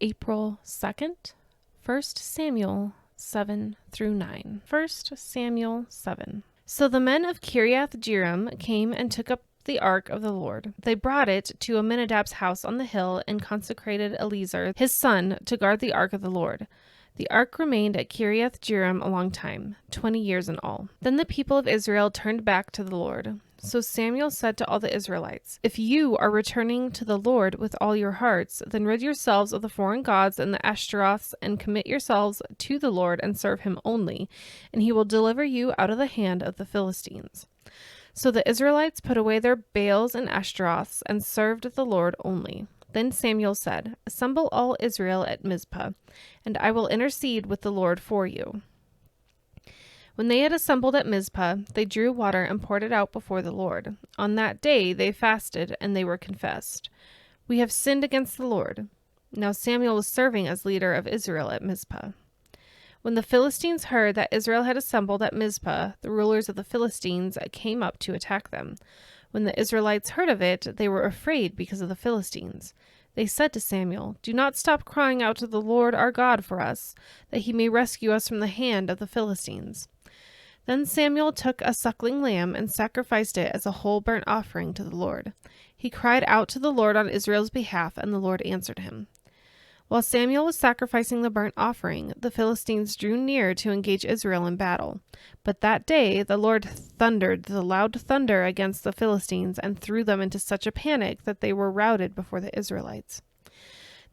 April 2nd, 1 Samuel 7 through 9. 1 Samuel 7. So the men of Kiriath-Jearim came and took up the ark of the Lord. They brought it to Aminadab's house on the hill and consecrated Eleazar, his son, to guard the ark of the Lord. The ark remained at Kiriath-Jearim a long time, 20 years in all. Then the people of Israel turned back to the Lord. So Samuel said to all the Israelites, "If you are returning to the Lord with all your hearts, then rid yourselves of the foreign gods and the Ashtaroths, and commit yourselves to the Lord and serve him only, and he will deliver you out of the hand of the Philistines." So the Israelites put away their Baals and Ashtaroths and served the Lord only. Then Samuel said, "Assemble all Israel at Mizpah, and I will intercede with the Lord for you." When they had assembled at Mizpah, they drew water and poured it out before the Lord. On that day they fasted, and they were confessed, "We have sinned against the Lord." Now Samuel was serving as leader of Israel at Mizpah. When the Philistines heard that Israel had assembled at Mizpah, the rulers of the Philistines came up to attack them. When the Israelites heard of it, they were afraid because of the Philistines. They said to Samuel, "Do not stop crying out to the Lord our God for us, that he may rescue us from the hand of the Philistines." Then Samuel took a suckling lamb and sacrificed it as a whole burnt offering to the Lord. He cried out to the Lord on Israel's behalf, and the Lord answered him. While Samuel was sacrificing the burnt offering, the Philistines drew near to engage Israel in battle. But that day the Lord thundered the loud thunder against the Philistines and threw them into such a panic that they were routed before the Israelites.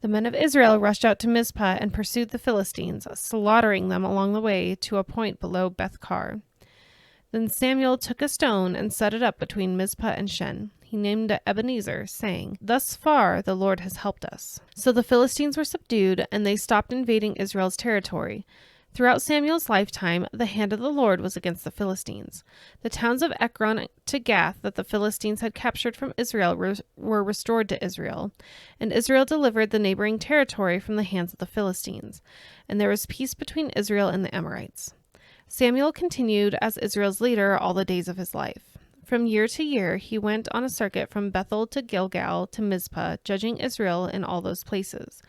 The men of Israel rushed out to Mizpah and pursued the Philistines, slaughtering them along the way to a point below Beth-kar. Then Samuel took a stone and set it up between Mizpah and Shen. He named it Ebenezer, saying, "Thus far the Lord has helped us." So the Philistines were subdued, and they stopped invading Israel's territory. Throughout Samuel's lifetime, the hand of the Lord was against the Philistines. The towns of Ekron to Gath that the Philistines had captured from Israel were restored to Israel, and Israel delivered the neighboring territory from the hands of the Philistines, and there was peace between Israel and the Amorites. Samuel continued as Israel's leader all the days of his life. From year to year, he went on a circuit from Bethel to Gilgal to Mizpah, judging Israel in all those places.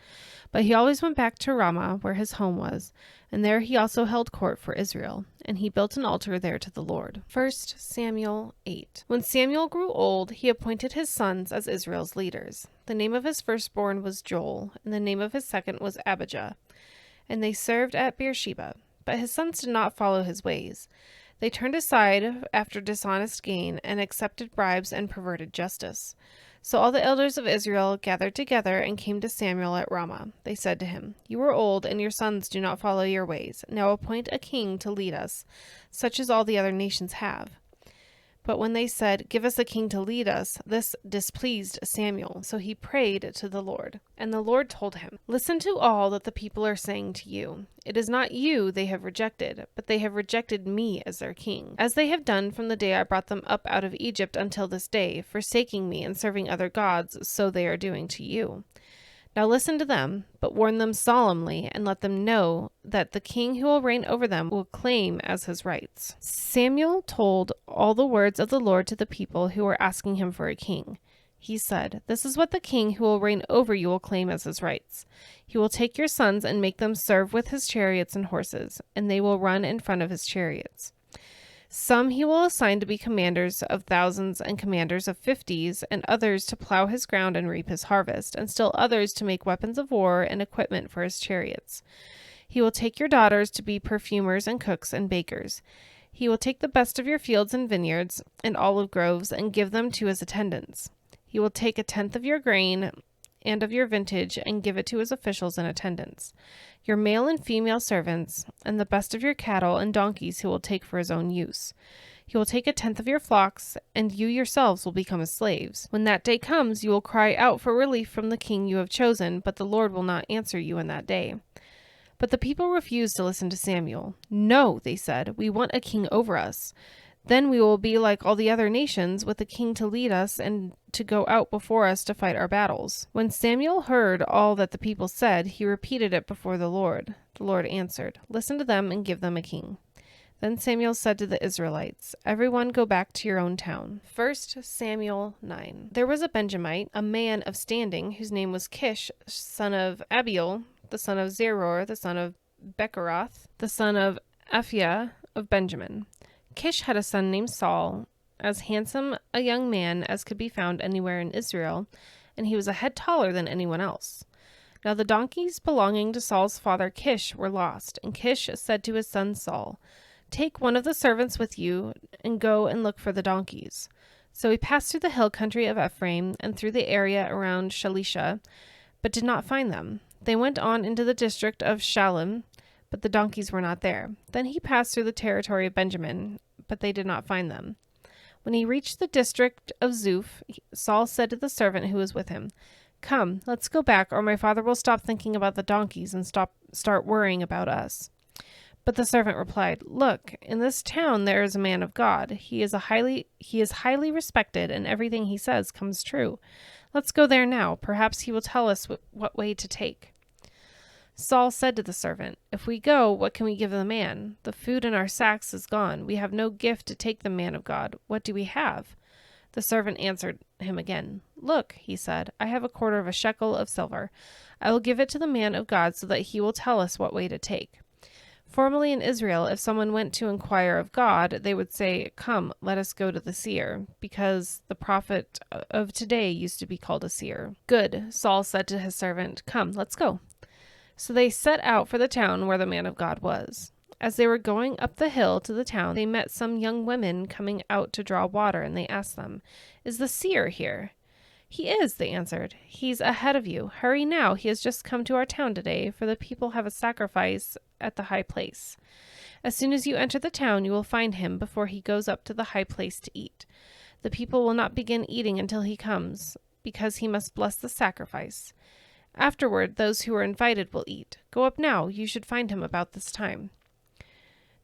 But he always went back to Ramah, where his home was, and there he also held court for Israel, and he built an altar there to the Lord. 1 Samuel 8. When Samuel grew old, he appointed his sons as Israel's leaders. The name of his firstborn was Joel, and the name of his second was Abijah. And they served at Beersheba. But his sons did not follow his ways. They turned aside after dishonest gain and accepted bribes and perverted justice. So all the elders of Israel gathered together and came to Samuel at Ramah. They said to him, "You are old, and your sons do not follow your ways. Now appoint a king to lead us, such as all the other nations have." But when they said, "Give us a king to lead us," this displeased Samuel. So he prayed to the Lord. And the Lord told him, "Listen to all that the people are saying to you. It is not you they have rejected, but they have rejected me as their king, as they have done from the day I brought them up out of Egypt until this day, forsaking me and serving other gods, so they are doing to you. Now listen to them, but warn them solemnly, and let them know that the king who will reign over them will claim as his rights." Samuel told all the words of the Lord to the people who were asking him for a king. He said, "This is what the king who will reign over you will claim as his rights. He will take your sons and make them serve with his chariots and horses, and they will run in front of his chariots. Some he will assign to be commanders of thousands and commanders of 50s, and others to plow his ground and reap his harvest, and still others to make weapons of war and equipment for his chariots. He will take your daughters to be perfumers and cooks and bakers. He will take the best of your fields and vineyards and olive groves and give them to his attendants. He will take 1/10 of your grain and of your vintage and give it to his officials and attendants, your male and female servants, and the best of your cattle and donkeys he will take for his own use. He will take 1/10 of your flocks, and you yourselves will become his slaves. When that day comes, you will cry out for relief from the king you have chosen, but the Lord will not answer you in that day." But the people refused to listen to Samuel. "No," they said, "we want a king over us. Then we will be like all the other nations, with a king to lead us and to go out before us to fight our battles." When Samuel heard all that the people said, he repeated it before the Lord. The Lord answered, "Listen to them and give them a king." Then Samuel said to the Israelites, "Everyone go back to your own town." 1 Samuel 9. There was a Benjamite, a man of standing, whose name was Kish, son of Abiel, the son of Zeror, the son of Bechorath, the son of Aphiah of Benjamin. Kish had a son named Saul, as handsome a young man as could be found anywhere in Israel, and he was a head taller than anyone else. Now the donkeys belonging to Saul's father Kish were lost, and Kish said to his son Saul, "Take one of the servants with you, and go and look for the donkeys." So he passed through the hill country of Ephraim, and through the area around Shalisha, but did not find them. They went on into the district of Shalem, but the donkeys were not there. Then he passed through the territory of Benjamin, but they did not find them. When he reached the district of Zuph, Saul said to the servant who was with him, "Come, let's go back, or my father will stop thinking about the donkeys and start worrying about us." But the servant replied, "Look, in this town there is a man of God. He is highly respected, and everything he says comes true. Let's go there now. Perhaps he will tell us what way to take." Saul said to the servant, "If we go, what can we give the man? The food in our sacks is gone. We have no gift to take the man of God. What do we have?" The servant answered him again. "Look," he said, "I have a quarter of a shekel of silver. I will give it to the man of God so that he will tell us what way to take." Formerly in Israel, if someone went to inquire of God, they would say, "Come, let us go to the seer," because the prophet of today used to be called a seer. "Good," Saul said to his servant, "Come, let's go." So they set out for the town where the man of God was. As they were going up the hill to the town, they met some young women coming out to draw water, and they asked them, "Is the seer here?" "He is," they answered. "He's ahead of you. Hurry now. He has just come to our town today, for the people have a sacrifice at the high place. As soon as you enter the town, you will find him before he goes up to the high place to eat. The people will not begin eating until he comes, because he must bless the sacrifice. Afterward, those who are invited will eat. Go up now. You should find him about this time."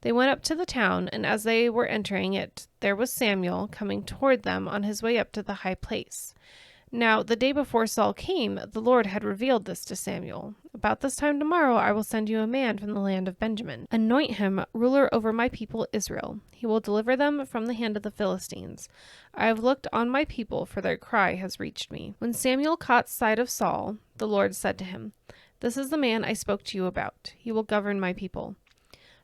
They went up to the town, and as they were entering it, there was Samuel coming toward them on his way up to the high place. Now, the day before Saul came, the Lord had revealed this to Samuel. "About this time tomorrow I will send you a man from the land of Benjamin. Anoint him ruler over my people Israel. He will deliver them from the hand of the Philistines. I have looked on my people, for their cry has reached me." When Samuel caught sight of Saul, the Lord said to him, "This is the man I spoke to you about. He will govern my people."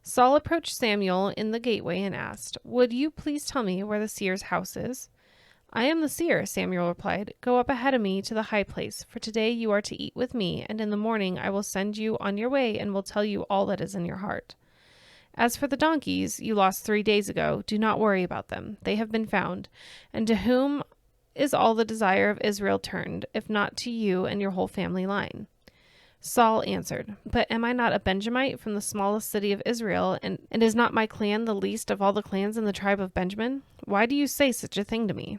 Saul approached Samuel in the gateway and asked, "Would you please tell me where the seer's house is?" "I am the seer," Samuel replied. "Go up ahead of me to the high place, for today you are to eat with me, and in the morning I will send you on your way and will tell you all that is in your heart. As for the donkeys you lost 3 days ago, do not worry about them. They have been found. And to whom is all the desire of Israel turned, if not to you and your whole family line?" Saul answered, "But am I not a Benjamite from the smallest city of Israel, and is not my clan the least of all the clans in the tribe of Benjamin? Why do you say such a thing to me?"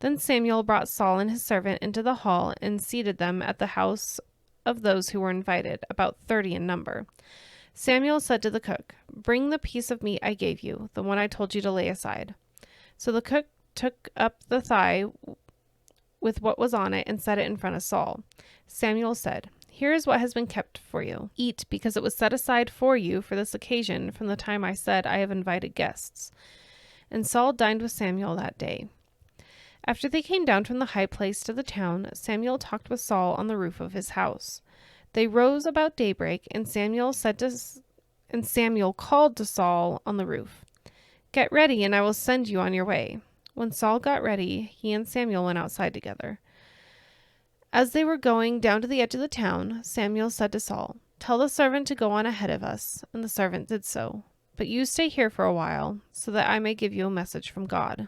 Then Samuel brought Saul and his servant into the hall and seated them at the house of those who were invited, about 30 in number. Samuel said to the cook, "Bring the piece of meat I gave you, the one I told you to lay aside." So the cook took up the thigh with what was on it and set it in front of Saul. Samuel said, "Here is what has been kept for you. Eat, because it was set aside for you for this occasion from the time I said I have invited guests." And Saul dined with Samuel that day. After they came down from the high place to the town, Samuel talked with Saul on the roof of his house. They rose about daybreak, and Samuel called to Saul on the roof, "Get ready, and I will send you on your way." When Saul got ready, he and Samuel went outside together. As they were going down to the edge of the town, Samuel said to Saul, "Tell the servant to go on ahead of us," and the servant did so. "But you stay here for a while, so that I may give you a message from God."